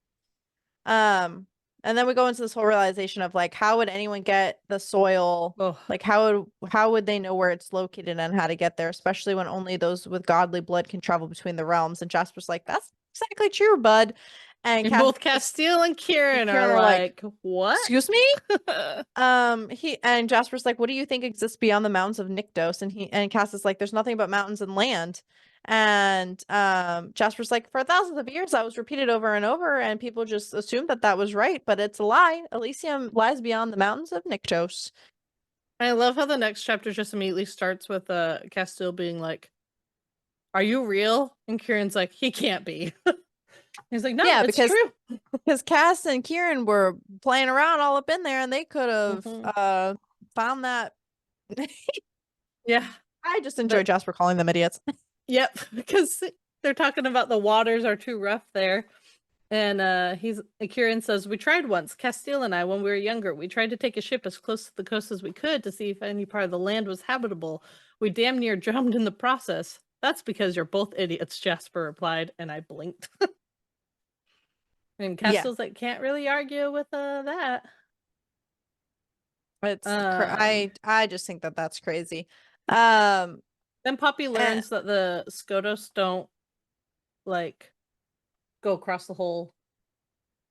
Um, and then we go into this whole realization of like, how would anyone get the soil? Oh, Like, how would they know where it's located and how to get there, especially when only those with godly blood can travel between the realms? And Jasper's like, "That's exactly true, bud." And and both Castile and Kieran Kieran are are like, like, what? "Excuse me?" He and Jasper's like, "What do you think exists beyond the mountains of Nyktos?" And Cass is like, "There's nothing but mountains and land." And Jasper's like, "For thousands of years that was repeated over and over, and people just assumed that that was right, but it's a lie. Elysium lies beyond the mountains of Nyktos." I love how the next chapter just immediately starts with Castile being like, "Are you real?" And Kieran's like, "He can't be." He's like, "No, Yeah, it's true." because Cass and Kieran were playing around all up in there, and they could have Hmm. found that. Yeah. I just enjoy But Jasper calling them idiots. yep, because they're talking about the waters are too rough there. And Kieran says, "We tried once, Castile and I, when we were younger. We tried to take a ship as close to the coast as we could to see if any part of the land was habitable. We damn near drowned in the process." "That's because you're both idiots," Jasper replied, and I blinked. And Yeah, Castile's like, "Can't really argue with that." it's Um, I just think that that's crazy. Um, then Poppy and learns that the Skotos don't like go across the whole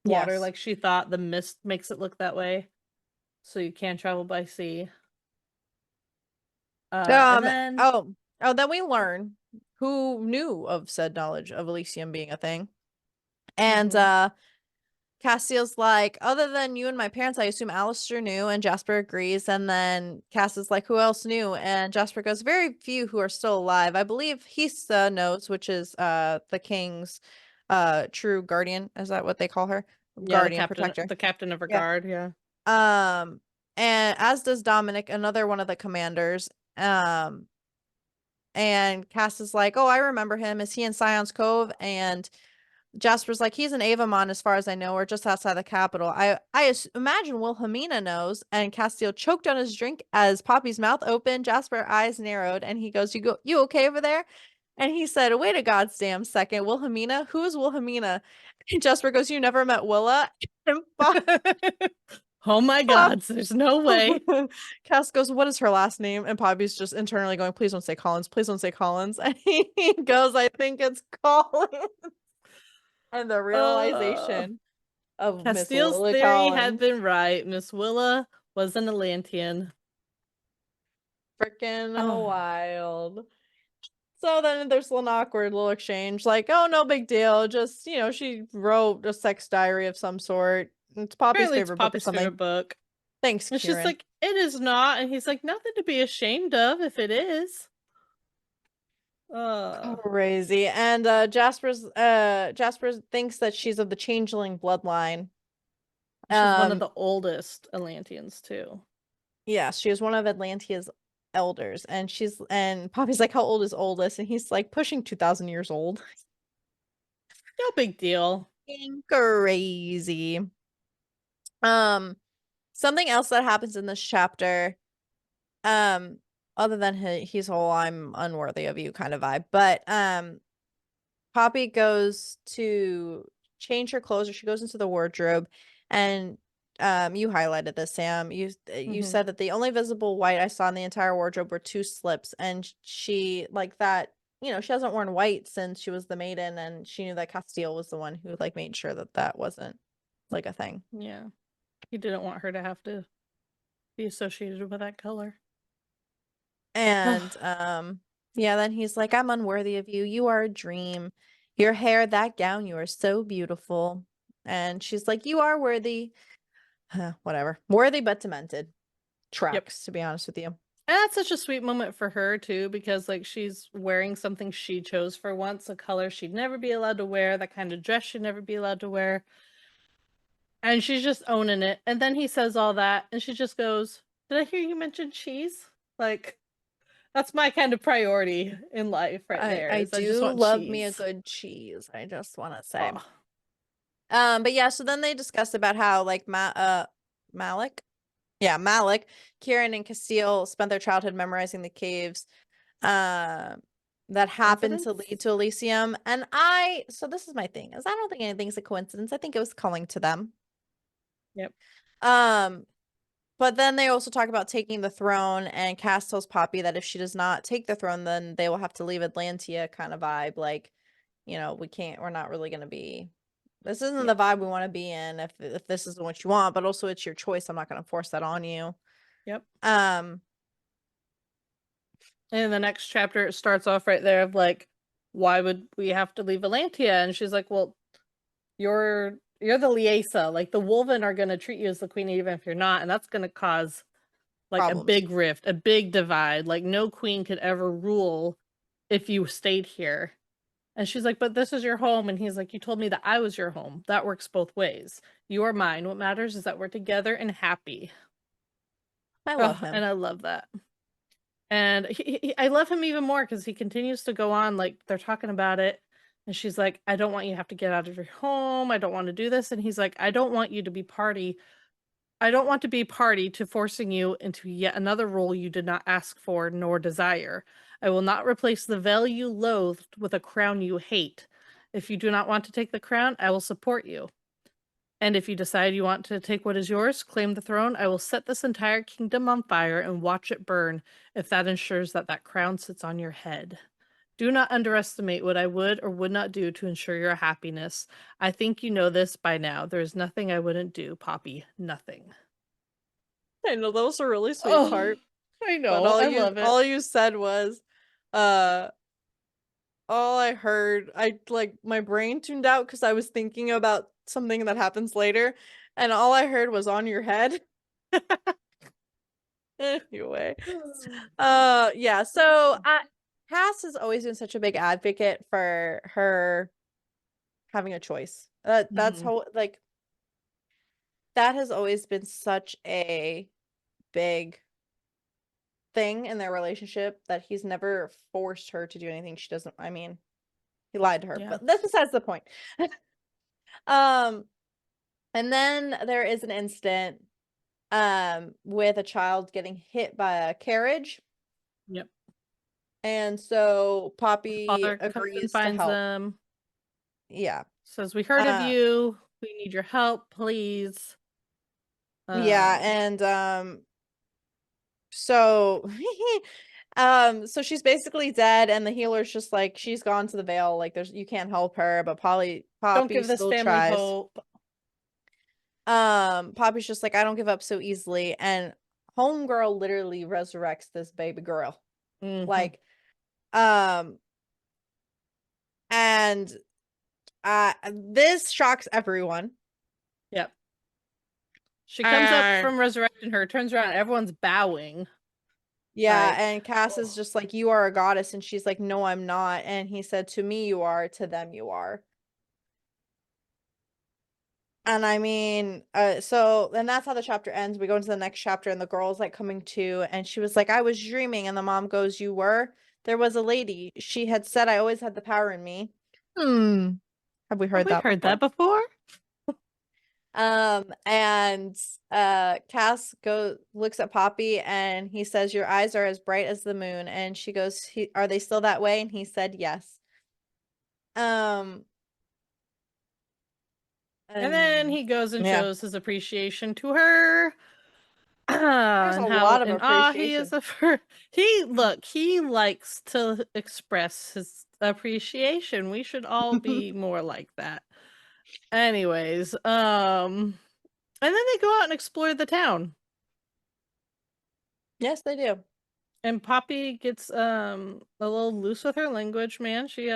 water yes. like she thought. The mist makes it look that way, so you can travel by sea. And then Then we learn who knew of said knowledge of Elysium being a thing. And mhm, Cassiel's like, "Other than you and my parents, I assume Alistair knew," and Jasper agrees. And then Cass is like, "Who else knew?" And Jasper goes, "Very few who are still alive. I believe Hisa knows, which is the king's true guardian. Is that what they call her? yeah, Guardian, protector. the captain of her Yeah. guard, yeah. Um, and as does Dominic, another one of the commanders. Um, and Cass is like, "Oh, I remember him. Is he in Scion's Cove?" And Jasper's like, "He's in Avamon, as far as I know, or just outside the capital. Imagine Wilhelmina knows." And Castiel choked on his drink as Poppy's mouth opened. Jasper's eyes narrowed, and he goes, You okay over there?" And he said, "Wait a goddamn second. Wilhelmina? Who is Wilhelmina?" And Jasper goes, "You never met Willa?" And Oh my Pop god, so there's no way. Cass goes, "What is her last name?" And Poppy's just internally going, "Please don't say Collins. Please don't say Collins." And he goes, "I think it's Collins." And the uh realization of Miss Castile's Lily theory had Collins. been right. Miss Willa was an Atlantean. Freaking Oh, wild. So then there's an awkward little exchange, like, "Oh, no big deal. Just, she wrote a sex diary of some sort. It's Poppy's apparently it's favorite book or Poppy's something. favorite book. Thanks, And she's Kieran." like, "It is not." And he's like, "Nothing to be ashamed of if it is." Uh, Crazy. And Jasper thinks that she's of the changeling bloodline. she's one of Um, the oldest Atlanteans too. yeah, she is one of Atlantea's elders, and Poppy's like, "How old is oldest?" And he's like, pushing 2,000 years old. No big deal. Crazy. Um, Something else that happens in this chapter, um, other than he's whole "I'm unworthy of you" kind of vibe, but Poppy goes to change her clothes, or she goes into the wardrobe, and you highlighted this, Sam. You Hmm. said that the only visible white I saw in the entire wardrobe were two slips, and she like that. She hasn't worn white since she was the maiden, and she knew that Castile was the one who like made sure that that wasn't like a thing. Yeah. He didn't want her to have to. be associated with that color. And yeah, then he's like, I'm unworthy of you. You are a dream. Your hair, that gown, you are so beautiful. And she's like, you are worthy. Whatever. Worthy but demented. Yep. Tracks, to be honest with you. And that's such a sweet moment for her too, because like she's wearing something she chose for once, a color she'd never be allowed to wear, that kind of dress she'd never be allowed to wear. And she's just owning it. And then he says all that, and she just goes, did I hear you mention cheese? Like, that's my kind of priority in life right there, I is I just do want love me a cheese. good cheese. I just want to say. Oh, But yeah, so then they discuss about how like Malik, yeah, Malik, Kieran and Castile spent their childhood memorizing the caves that happened to coincidence? lead to Elysium. And so this is my thing, is I don't think anything's a coincidence. I think it was calling to them. Yep. Um, but then they also talk about taking the throne, and Cass tells Poppy that if she does not take the throne, then they will have to leave Atlantia kind of vibe. Like, we're not really gonna be, this isn't the Yep. vibe we want to be in if this isn't what you want, but also it's your choice. I'm not gonna force that on you. Yep. Um, And in the next chapter, it starts off right there of like, why would we have to leave Atlantia? And she's like, well, you're the Liesa. Like the Wolven are gonna treat you as the queen even if you're not, and that's gonna cause like a Problems. big rift, a big divide. Like no queen could ever rule if you stayed here. And she's like, but this is your home. And he's like, you told me that I was your home. That works both ways. You are mine. What matters is that we're together and happy. I love Oh, him. and I love that. And I love him even more because he continues to go on. Like they're talking about it. And she's like, I don't want you to have to get out of your home. I don't want to do this. And he's like, I don't want you to be party. I don't want to be party to forcing you into yet another role you did not ask for nor desire. I will not replace the veil you loathed with a crown you hate. If you do not want to take the crown, I will support you. And if you decide you want to take what is yours, claim the throne, I will set this entire kingdom on fire and watch it burn if that ensures that that crown sits on your head. Do not underestimate what I would or would not do to ensure your happiness. I think you know this by now. There is nothing I wouldn't do, Poppy. Nothing. I know that was a really sweet Oh, part, I but know. I love it. all you said was, uh, all I heard, I like my brain tuned out because I was thinking about something that happens later, and all I heard was on your head. Anyway, yeah. So Cass has always been such a big advocate for her having a choice. That's Mhm. how like that has always been such a big thing in their relationship that he's never forced her to do anything she doesn't. I mean, he lied to her, Yeah. but that's besides the point. um, and then there is an incident with a child getting hit by a carriage, Yep. and so The Poppy father comes and agrees to finds help. them, Yeah. says, we heard of Uh you. We need your help, please. yeah, Um, and so so she's basically dead, and the healer's just like, she's gone to the veil, like there's, you can't help her, but don't Poppy give this still family tries. hope. Poppy's just like, I don't give up so easily, and homegirl literally resurrects this baby girl. Hmm. Like, um and this shocks everyone. Yep. She comes up And from resurrecting her, turns around, everyone's bowing. yeah, Like, and Cass is oh. just like, you are a goddess, and she's like, no, I'm not. And he said, to me you are, to them you are. And I mean, so and that's how the chapter ends. We go into the next chapter, and the girl's like coming to, and she was like, I was dreaming, and the mom goes, you were? There was a lady. She had said I always had the power in me. Hmm. Have we Have heard we that heard before? that before? And Cass looks at Poppy, and he says, your eyes are as bright as the moon. And she goes, are they still that way? And he said yes. Um And then and he goes and yeah, shows his appreciation to her. there's a And how lot of in awe he is appreciation. of her. He likes to express his appreciation. We should all be more like that. Anyways, and then they go out and explore the town. Yes, they do. And Poppy gets a little loose with her language, man. She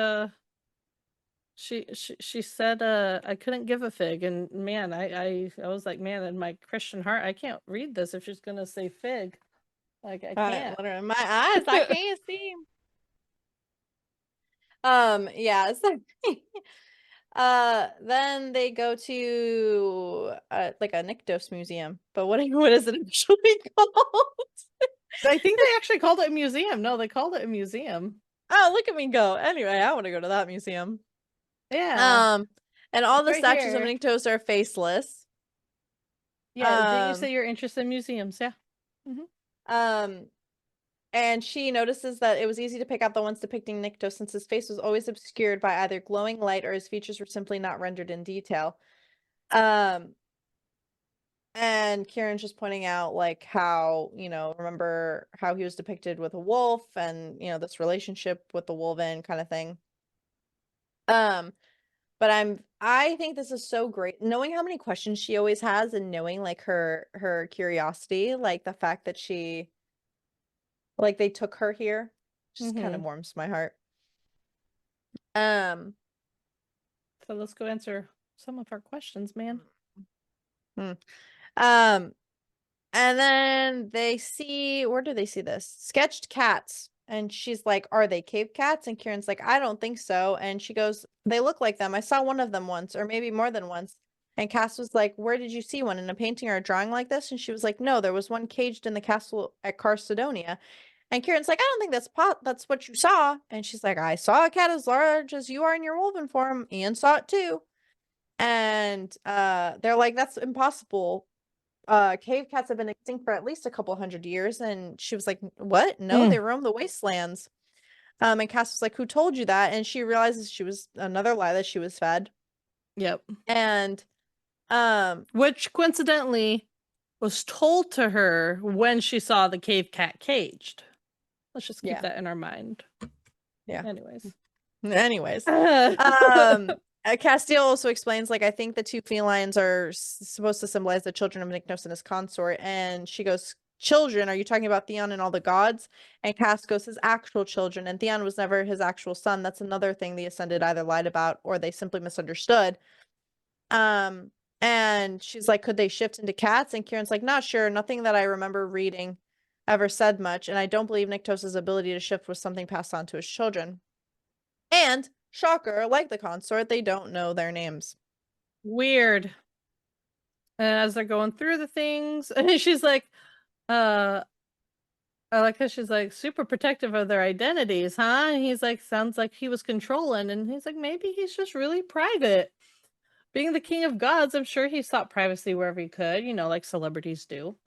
said I couldn't give a fig, and man, I was like, man, in my Christian heart, I can't read this if she's gonna say fig. Like I can't. Literally, my eyes, I can't see. Yeah, so then they go to like a Nyctos museum. But what is it actually called? I think they actually called it a museum. No, they called it a museum. Oh, look at me go. Anyway, I want to go to that museum. Yeah, And all it's the right statues of here. Nyctos are faceless. Yeah, didn't you Um, say you're interested in museums? Yeah. um, and she notices that it was easy to pick out the ones depicting Nyctos since his face was always obscured by either glowing light or his features were simply not rendered in detail. Um, And Kieran's just pointing out like how, remember how he was depicted with a wolf and, this relationship with the wolven kind of thing. Um, but I think this is so great. Knowing how many questions she always has and knowing like her curiosity, like the fact that she like they took her here just kind of Mm-hmm. warms my heart. Um, So let's go answer some of our questions, man. hmm. um And then they see, where do they see this? Sketched cats. And she's like, are they cave cats? And Kieran's like, I don't think so. And she goes, they look like them. I saw one of them once, or maybe more than once. And Cass was like, where did you see one? In a painting or a drawing like this? And she was like, no, there was one caged in the castle at Carcedonia. And Kieran's like, I don't think that's what you saw. And she's like, I saw a cat as large as you are in your woven form. Ian saw it too. And they're like, that's impossible. Cave cats have been extinct for at least a couple hundred years. And she was like, what? No, Mm. they roam the wastelands. And Cass was like, who told you that? And she realizes she was another lie that she was fed. Yep. And um Which coincidentally was told to her when she saw the cave cat caged. Let's just keep yeah, that in our mind. yeah. Anyways. Anyways, Mm-hmm. Castile also explains, like, I think the two felines are supposed to symbolize the children of Nycnos and his consort. And she goes, children, are you talking about Theon and all the gods? And Cass goes, his actual children. And Theon was never his actual son. That's another thing the Ascended either lied about or they simply misunderstood. Um, and she's like, could they shift into cats? And Kieran's like, not sure. Nothing that I remember reading ever said much. And I don't believe Nyctos' ability to shift was something passed on to his children. And shocker, like the consort, they don't know their names. Weird. And as they're going through the things, and she's like, I like how she's like super protective of their identities, huh? And he's like, sounds like he was controlling, and he's like, maybe he's just really private. Being the king of gods, I'm sure he sought privacy wherever he could, like celebrities do.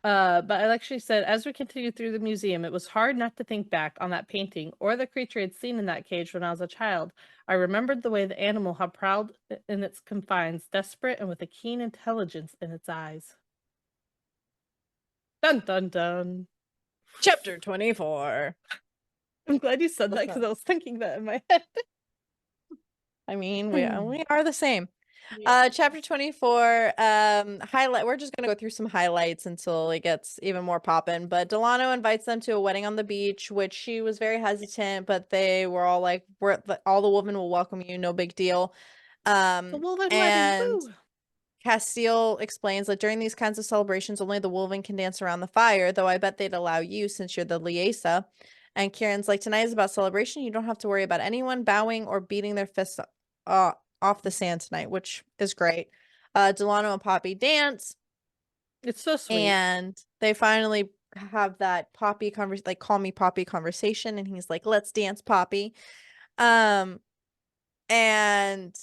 But I actually said, as we continued through the museum, it was hard not to think back on that painting or the creature I'd seen in that cage when I was a child. I remembered the way the animal had prowled in its confines, desperate and with a keen intelligence in its eyes. Dun dun dun. Chapter 24. I'm glad you said that What's because up? I was thinking that in my head. I mean, we are the same. Yeah. Chapter 24, highlight. We're just gonna go through some highlights until it gets even more poppin'. But Delano invites them to a wedding on the beach, which she was very hesitant, but they were all like, all the women will welcome you, no big deal. The Wolven wedding. And Woo! Castile explains that during these kinds of celebrations, only the Wolven can dance around the fire, though I bet they'd allow you since you're the Liesa. And Kieran's like, tonight is about celebration. You don't have to worry about anyone bowing or beating their fists off the sand tonight, which is great. Delano and Poppy dance, It's so sweet. and they finally have that Poppy conversation, like call me Poppy conversation, and he's like, let's dance, Poppy. Um, and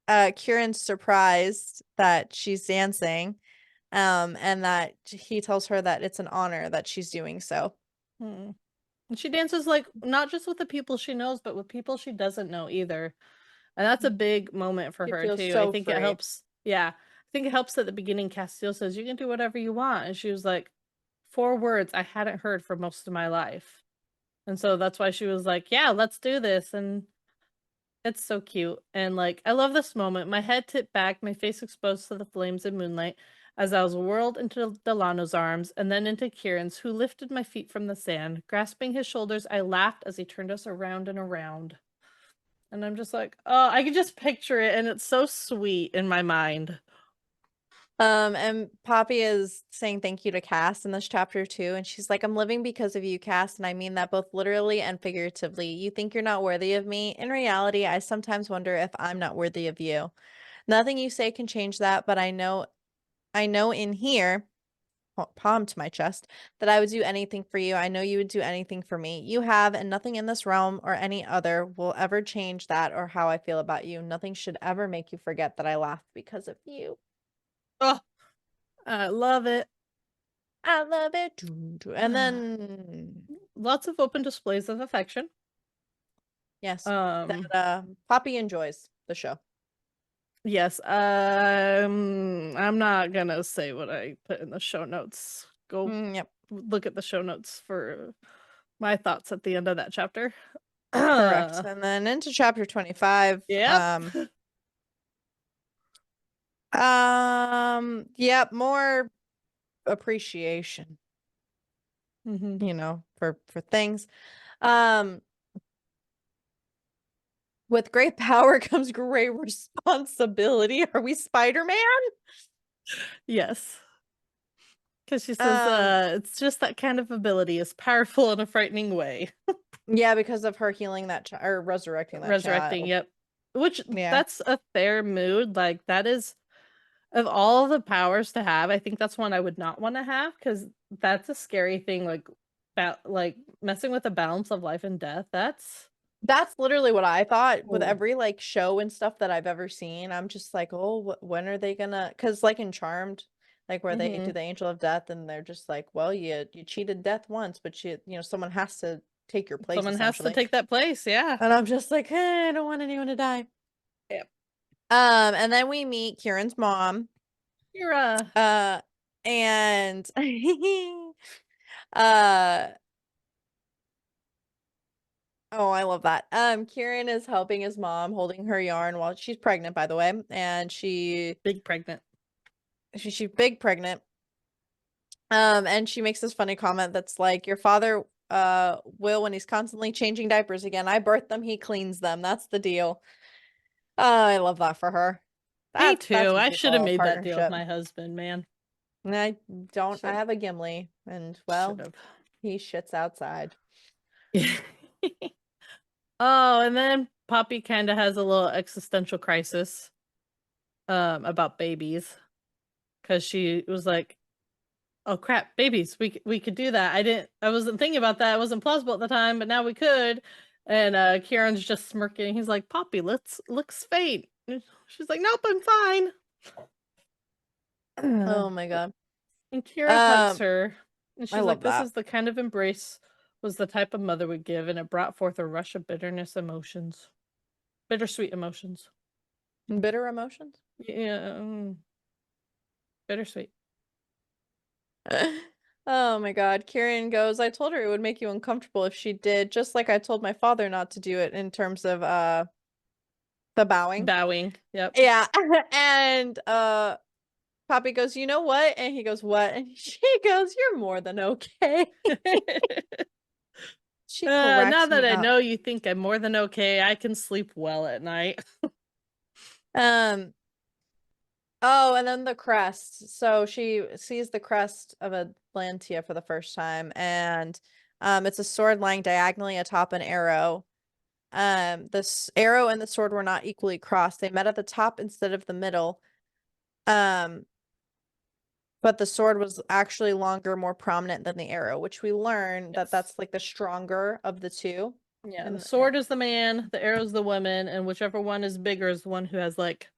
Kieran's surprised that she's dancing, and that he tells her that it's an honor that she's doing so. Hmm. And she dances like not just with the people she knows, but with people she doesn't know either. And that's a big moment for She her feels too. I so think it free. helps. Yeah. I think it helps at the beginning Castile says you can do whatever you want. And she was like, 4 words I hadn't heard for most of my life. And so that's why she was like, yeah, let's do this. And it's so cute. And like I love this moment. My head tipped back, my face exposed to the flames and moonlight. as I was whirled into Delano's arms and then into Kieran's, who lifted my feet from the sand. Grasping his shoulders, I laughed as he turned us around and around. And I'm just like, oh, I can just picture it, and it's so sweet in my mind. And Poppy is saying thank you to Cass in this chapter too, and she's like, I'm living because of you, Cass, and I mean that both literally and figuratively. You think you're not worthy of me. In reality, I sometimes wonder if I'm not worthy of you. Nothing you say can change that, but I know in here, palm to my chest, that I would do anything for you. I know you would do anything for me. You have, and nothing in this realm or any other will ever change that or how I feel about you. Nothing should ever make you forget that I laughed because of you. Oh, I love it. I love it. And then, Lots of open displays of affection. yes, that Um, Poppy enjoys the show. yes, I'm not gonna say what I put in the show notes. Go Yep, look at the show notes for my thoughts at the end of that chapter. correct. And then into chapter 25. Yep. Yep, more appreciation, Hmm. for things. Um, with great power comes great responsibility. Are we Spider-Man? Yes. Because she says, Um, it's just that kind of ability is powerful in a frightening way. yeah, because of her healing that or resurrecting that Resurrecting, child. yep. Which Yeah. that's a fair mood. Like that is of all the powers to have, I think that's one I would not want to have because that's a scary thing. Like messing with the balance of life and death. That's literally what I thought with Oh. every like show and stuff that I've ever seen. I'm just like, oh, when are they gonna? Because like in Charmed, like where they do Hmm. the Angel of Death, and they're just like, well, you cheated death once, but someone has to take your place Someone has to essentially. take that place. Yeah. And I'm just like, I don't want anyone to die. Yep. And then we meet Kieran's mom. Kira. Uh, and uh, oh, I love that. Kieran is helping his mom, holding her yarn while she's pregnant, by the way, and Big pregnant. she's big pregnant. And she makes this funny comment that's like, your father will when he's constantly changing diapers again. I birthed them, he cleans them. That's the deal. I love that for her. Me That's too. what I you should have call a made that deal with partnership. my husband, man. And I don't I Should have a Gimli, and should well, have. he shits outside. Oh, and then Poppy kind of has a little existential crisis about babies because she was like, "Oh crap, babies. We could do that. I wasn't thinking about that. It wasn't plausible at the time, but now we could." And Kieran's just smirking. He's like, "Poppy, let's looks fate." And she's like, "Nope, I'm fine." Oh my God. And Kira hugs Um, her, and I she's like, love "This that. is the kind of embrace was the type a mother would give," and it brought forth a rush of bittersweet emotions. Bitter emotions. Yeah, bittersweet. Oh my God. Kieran goes, I told her it would make you uncomfortable if she did, just like I told my father not to do it in terms of the bowing. Bowing. Yep. Yeah. And Poppy goes, you know what? And he goes, what? And she goes, you're more than okay. She Now corrects that me I up. know you think I'm more than okay, I can sleep well at night. Um, oh, and then the crest. So she sees the crest of Atlantia for the first time, and it's a sword lying diagonally atop an arrow. This arrow and the sword were not equally crossed. They met at the top instead of the middle. Um, but the sword was actually longer, more prominent than the arrow, which we learn that Yes. that's like the stronger of the two. Yeah, the And sword is the man, the arrow's the woman, and whichever one is bigger is the one who has like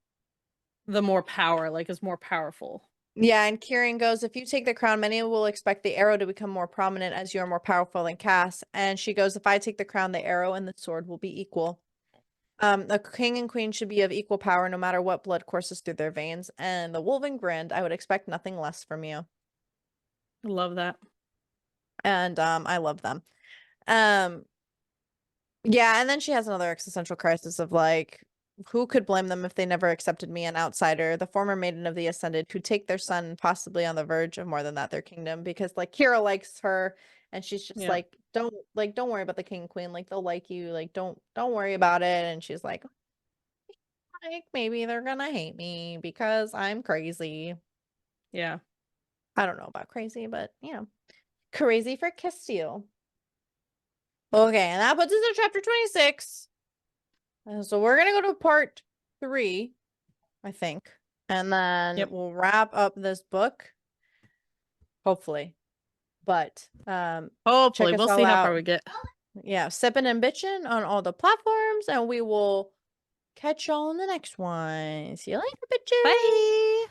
the more power, like is more powerful. yeah, and Kieran goes, if you take the crown, many will expect the arrow to become more prominent as you are more powerful than Cass. And she goes, if I take the crown, the arrow and the sword will be equal. The king and queen should be of equal power no matter what blood courses through their veins. And the Wolven grinned, I would expect nothing less from you. I love that. And I love them. Um, yeah, and then she has another existential crisis of like, who could blame them if they never accepted me, an outsider, the former maiden of the Ascended, who take their son possibly on the verge of more than that, their kingdom, because like Kira likes her and she's just Yeah. like, don't worry about the king and queen, like they'll like you, like don't worry about it. And she's like maybe they're gonna hate me because I'm crazy. Yeah. I don't know about crazy, but crazy for Castile. Okay, and that puts us in chapter 26. So we're gonna go to part 3, I think, and then Yep. we'll wrap up this book, hopefully. But check Hopefully, us we'll all see how far out. we get. Yeah, Sippin N Bitchin on all the platforms, and we will catch y'all in the next one. See you later, bitches. Bye.